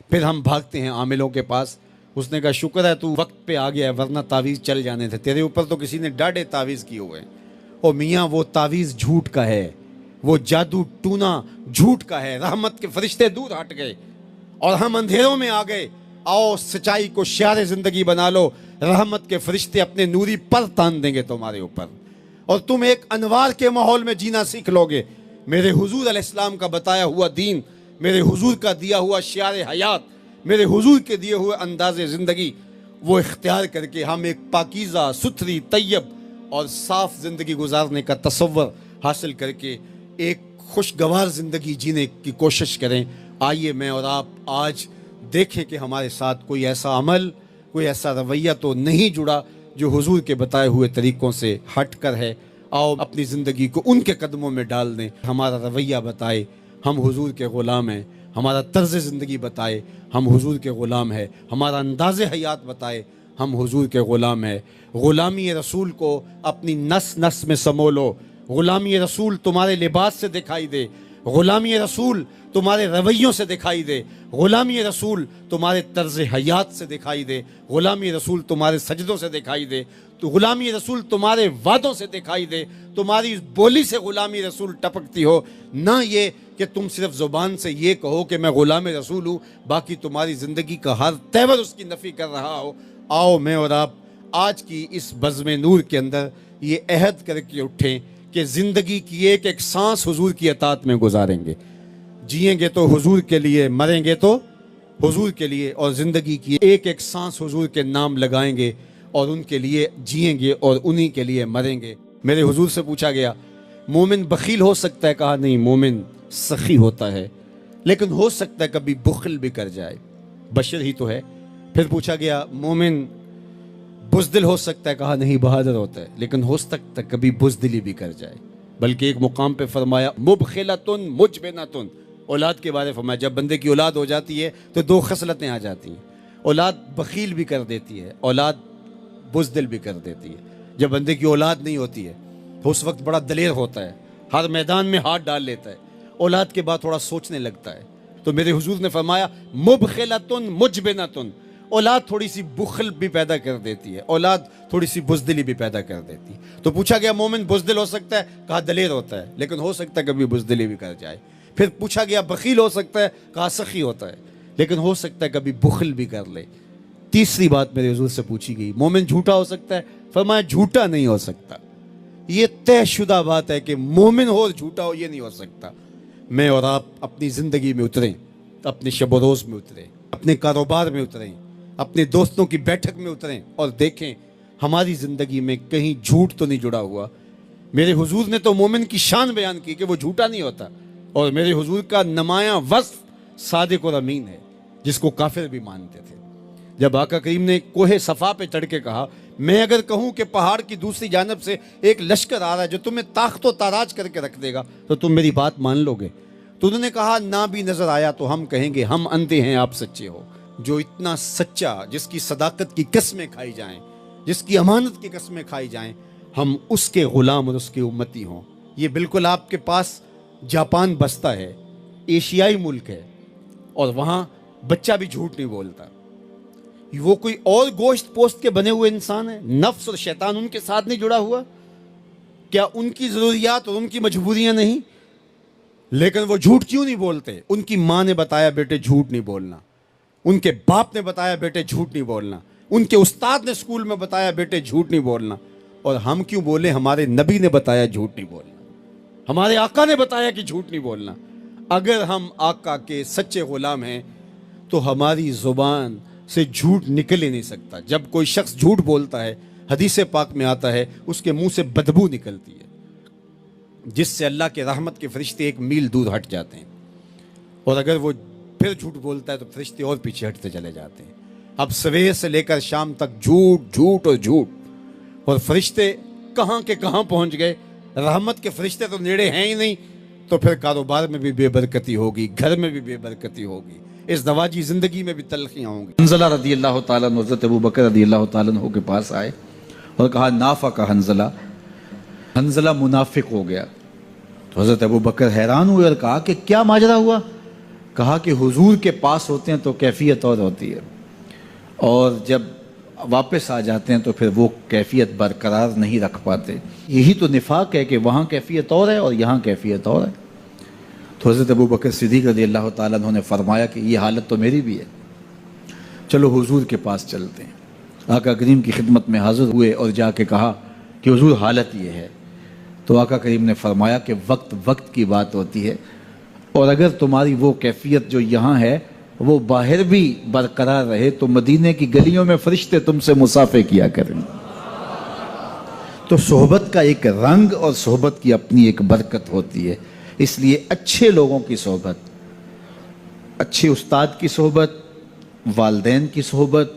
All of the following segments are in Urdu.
پھر ہم بھاگتے ہیں عاملوں کے پاس. اس نے کہا شکر ہے تو وقت پہ آ گیا ورنہ تعویذ چل جانے تھے, تیرے اوپر تو کسی نے ڈاڑھے تعویذ کیے ہوئے ہیں. او میاں وہ تعویذ جھوٹ کا ہے, وہ جادو ٹونا جھوٹ کا ہے. رحمت کے فرشتے دور ہٹ گئے اور ہم اندھیروں میں آ گئے. آؤ سچائی کو شعار زندگی بنا لو, رحمت کے فرشتے اپنے نوری پر تان دیں گے تمہارے اوپر اور تم ایک انوار کے ماحول میں جینا سیکھ لو گے. میرے حضور علیہ السلام کا بتایا ہوا دین, میرے حضور کا دیا ہوا شعار حیات, میرے حضور کے دیے ہوئے انداز زندگی, وہ اختیار کر کے ہم ایک پاکیزہ ستھری طیب اور صاف زندگی گزارنے کا تصور حاصل کر کے ایک خوشگوار زندگی جینے کی کوشش کریں. آئیے میں اور آپ آج دیکھیں کہ ہمارے ساتھ کوئی ایسا عمل, کوئی ایسا رویہ تو نہیں جڑا جو حضور کے بتائے ہوئے طریقوں سے ہٹ کر ہے. آؤ اپنی زندگی کو ان کے قدموں میں ڈال دیں. ہمارا رویہ بتائے ہم حضور کے غلام ہیں, ہمارا طرز زندگی بتائے ہم حضور کے غلام ہیں, ہمارا انداز حیات بتائے ہم حضور کے غلام ہیں. غلامی رسول کو اپنی نس نس میں سمو لو. غلامی رسول تمہارے لباس سے دکھائی دے, غلامی رسول تمہارے رویوں سے دکھائی دے, غلامی رسول تمہارے طرز حیات سے دکھائی دے, غلامی رسول تمہارے سجدوں سے دکھائی دے, تو غلامی رسول تمہارے وعدوں سے دکھائی دے. تمہاری بولی سے غلامی رسول ٹپکتی ہو, نہ یہ کہ تم صرف زبان سے یہ کہو کہ میں غلام رسول ہوں, باقی تمہاری زندگی کا ہر تیور اس کی نفی کر رہا ہو. آؤ میں اور آپ آج کی اس بزم نور کے اندر یہ عہد کر کے اٹھیں کہ زندگی کی ایک ایک سانس حضور کی اطاعت میں گزاریں گے. جئیں گے تو حضور کے لیے, مریں گے تو حضور کے لیے, اور زندگی کی ایک ایک سانس حضور کے نام لگائیں گے اور ان کے لیے جئیں گے اور انہی کے لیے مریں گے. میرے حضور سے پوچھا گیا مومن بخیل ہو سکتا ہے؟ کہا نہیں, مومن سخی ہوتا ہے, لیکن ہو سکتا ہے کبھی بخل بھی کر جائے, بشر ہی تو ہے. پھر پوچھا گیا مومن بزدل ہو سکتا ہے؟ کہا نہیں, بہادر ہوتا ہے, لیکن ہو سکتا ہے کبھی بزدلی بھی کر جائے. بلکہ ایک مقام پہ فرمایا مبخلتن مجبنتن, اولاد کے بارے فرمایا جب بندے کی اولاد ہو جاتی ہے تو دو خصلتیں آ جاتی ہیں, اولاد بخیل بھی کر دیتی ہے, اولاد بزدل بھی کر دیتی ہے. جب بندے کی اولاد نہیں ہوتی ہے تو اس وقت بڑا دلیر ہوتا ہے, ہر میدان میں ہاتھ ڈال لیتا ہے, اولاد کے بعد تھوڑا سوچنے لگتا ہے. تو میرے حضور نے فرمایا مبخلتن مجبنتن, اولاد تھوڑی سی بخل بھی پیدا کر دیتی ہے, اولاد تھوڑی سی بزدلی بھی پیدا کر دیتی ہے. تو پوچھا گیا مومن بزدل ہو سکتا ہے؟ کہا دلیر ہوتا ہے, لیکن ہو سکتا ہے کبھی بزدلی بھی کر جائے. پھر پوچھا گیا بخیل ہو سکتا ہے؟ کہا سخی ہوتا ہے, لیکن ہو سکتا ہے کبھی بخل بھی کر لے. تیسری بات میرے حضور سے پوچھی گئی مومن جھوٹا ہو سکتا ہے؟ فرمایا جھوٹا نہیں ہو سکتا. یہ طے شدہ بات ہے کہ مومن ہو اور جھوٹا ہو یہ نہیں ہو سکتا. میں اور آپ اپنی زندگی میں اتریں, اپنے شب و روز میں اتریں, اپنے کاروبار میں اتریں, اپنے دوستوں کی بیٹھک میں اتریں اور دیکھیں ہماری زندگی میں کہیں جھوٹ تو نہیں جڑا ہوا. میرے حضور نے تو مومن کی شان بیان کی کہ وہ جھوٹا نہیں ہوتا, اور میرے حضور کا نمایاں وصف صادق اور امین ہے جس کو کافر بھی مانتے تھے. جب آقا کریم نے کوہ صفا پہ چڑھ کے کہا میں اگر کہوں کہ پہاڑ کی دوسری جانب سے ایک لشکر آ رہا ہے جو تمہیں طاقت و تاراج کر کے رکھ دے گا تو تم میری بات مان لو گے؟ تو انہوں نے کہا نہ بھی نظر آیا تو ہم کہیں گے ہم اندھے ہیں, آپ سچے ہو. جو اتنا سچا, جس کی صداقت کی قسمیں کھائی جائیں, جس کی امانت کی قسمیں کھائی جائیں, ہم اس کے غلام اور اس کی امتی ہوں. یہ بالکل آپ کے پاس جاپان بستا ہے, ایشیائی ملک ہے, اور وہاں بچہ بھی جھوٹ نہیں بولتا. وہ کوئی اور گوشت پوست کے بنے ہوئے انسان ہے, نفس اور شیطان ان کے ساتھ نہیں جڑا ہوا؟ کیا ان کی ضروریات اور ان کی مجبوریاں نہیں؟ لیکن وہ جھوٹ کیوں نہیں بولتے؟ ان کی ماں نے بتایا بیٹے جھوٹ نہیں بولنا, ان کے باپ نے بتایا بیٹے جھوٹ نہیں بولنا, ان کے استاد نے اسکول میں بتایا بیٹے جھوٹ نہیں بولنا. اور ہم کیوں بولیں؟ ہمارے نبی نے بتایا جھوٹ نہیں بولنا, ہمارے آقا نے بتایا کہ جھوٹ نہیں بولنا. اگر ہم آقا کے سچے غلام ہیں تو ہماری زبان سے جھوٹ نکل ہی نہیں سکتا. جب کوئی شخص جھوٹ بولتا ہے حدیث پاک میں آتا ہے اس کے منہ سے بدبو نکلتی ہے جس سے اللہ کے رحمت کے فرشتے ایک میل دور ہٹ جاتے ہیں, اور اگر وہ پھر جھوٹ بولتا ہے تو فرشتے اور پیچھے ہٹتے چلے جاتے ہیں. اب سویر سے لے کر شام تک جھوٹ جھوٹ اور جھوٹ, اور فرشتے کہاں کے کہاں پہنچ گئے. رحمت کے فرشتے تو نیڑے ہیں ہی نہیں, تو پھر کاروبار میں بھی بے برکتی ہوگی, گھر میں بھی بے برکتی ہوگی, اس دواجی زندگی میں بھی تلخیاں ہوں گی. حنظلہ رضی اللہ تعالیٰ عنہ حضرت ابو بکر رضی اللہ تعالیٰ عنہ کے پاس آئے اور کہا نافق حنظلہ, حنظلہ منافق ہو گیا. تو حضرت ابو بکر حیران ہوئے اور کہا کہ کیا ماجرا ہوا؟ کہا کہ حضور کے پاس ہوتے ہیں تو کیفیت اور ہوتی ہے، اور جب واپس آ جاتے ہیں تو پھر وہ کیفیت برقرار نہیں رکھ پاتے۔ یہی تو نفاق ہے کہ وہاں کیفیت اور ہے اور یہاں کیفیت اور ہے۔ تو حضرت ابوبکر صدیق رضی اللہ تعالیٰ عنہ نے فرمایا کہ یہ حالت تو میری بھی ہے، چلو حضور کے پاس چلتے ہیں۔ آقا کریم کی خدمت میں حاضر ہوئے اور جا کے کہا کہ حضور حالت یہ ہے۔ تو آقا کریم نے فرمایا کہ وقت کی بات ہوتی ہے، اور اگر تمہاری وہ کیفیت جو یہاں ہے وہ باہر بھی برقرار رہے تو مدینے کی گلیوں میں فرشتے تم سے مصافحہ کیا کریں۔ تو صحبت کا ایک رنگ اور صحبت کی اپنی ایک برکت ہوتی ہے، اس لیے اچھے لوگوں کی صحبت، اچھے استاد کی صحبت، والدین کی صحبت،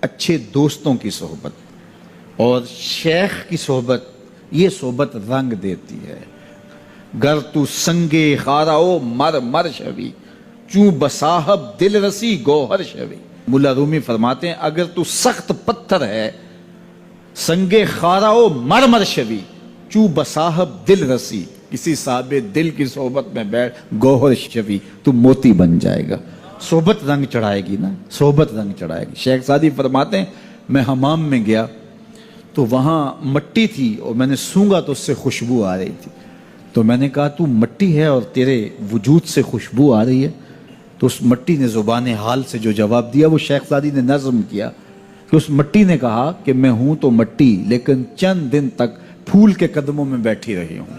اچھے دوستوں کی صحبت اور شیخ کی صحبت، یہ صحبت رنگ دیتی ہے۔ گر تو سنگے خاراؤ مر مر شوی چوں بصاحب دل رسی گوہر شوی۔ مولا رومی فرماتے ہیں اگر تو سخت پتھر ہے، سنگے خاراؤ مر مر شوی چوں بصاحب دل رسی، کسی صاحب دل کی صحبت میں بیٹھ گوہر شوی، تو موتی بن جائے گا۔ صحبت رنگ چڑھائے گی نا، صحبت رنگ چڑھائے گی۔ شیخ سعدی فرماتے ہیں میں حمام میں گیا تو وہاں مٹی تھی اور میں نے سونگا تو اس سے خوشبو آ رہی تھی، تو میں نے کہا تو مٹی ہے اور تیرے وجود سے خوشبو آ رہی ہے؟ تو اس مٹی نے زبان حال سے جو جواب دیا وہ شیخ سعدی نے نظم کیا کہ اس مٹی نے کہا کہ میں ہوں تو مٹی لیکن چند دن تک پھول کے قدموں میں بیٹھی رہی ہوں۔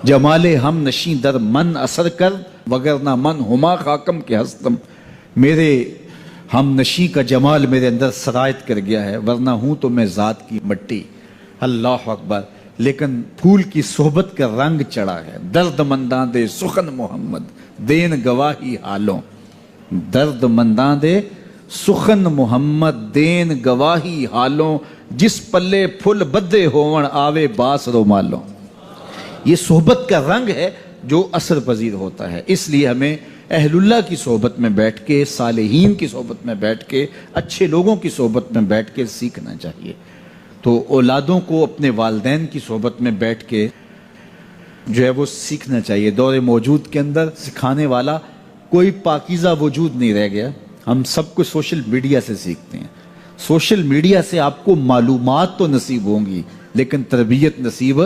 جمال ہم نشیں در من اثر کر وگرنہ من ہما خاکم کے ہستم، میرے ہم نشیں کا جمال میرے اندر سرایت کر گیا ہے، ورنہ ہوں تو میں ذات کی مٹی۔ اللہ اکبر۔ لیکن پھول کی صحبت کا رنگ چڑھا ہے۔ درد منداں دے سخن محمد دین گواہی حالوں، درد منداں دے سخن محمد دین گواہی حالوں، جس پلے پھل بدے ہون آوے باس رومالوں۔ یہ صحبت کا رنگ ہے جو اثر پذیر ہوتا ہے، اس لیے ہمیں اہل اللہ کی صحبت میں بیٹھ کے، صالحین کی صحبت میں بیٹھ کے، اچھے لوگوں کی صحبت میں بیٹھ کے سیکھنا چاہیے۔ تو اولادوں کو اپنے والدین کی صحبت میں بیٹھ کے جو ہے وہ سیکھنا چاہیے۔ دور موجود کے اندر سکھانے والا کوئی پاکیزہ وجود نہیں رہ گیا، ہم سب کچھ سوشل میڈیا سے سیکھتے ہیں۔ سوشل میڈیا سے آپ کو معلومات تو نصیب ہوں گی لیکن تربیت نصیب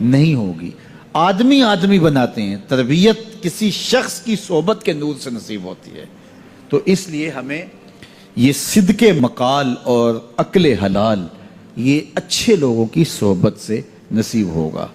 نہیں ہوگی۔ آدمی بناتے ہیں، تربیت کسی شخص کی صحبت کے نور سے نصیب ہوتی ہے۔ تو اس لیے ہمیں یہ صدق مقال اور عقل حلال یہ اچھے لوگوں کی صحبت سے نصیب ہوگا۔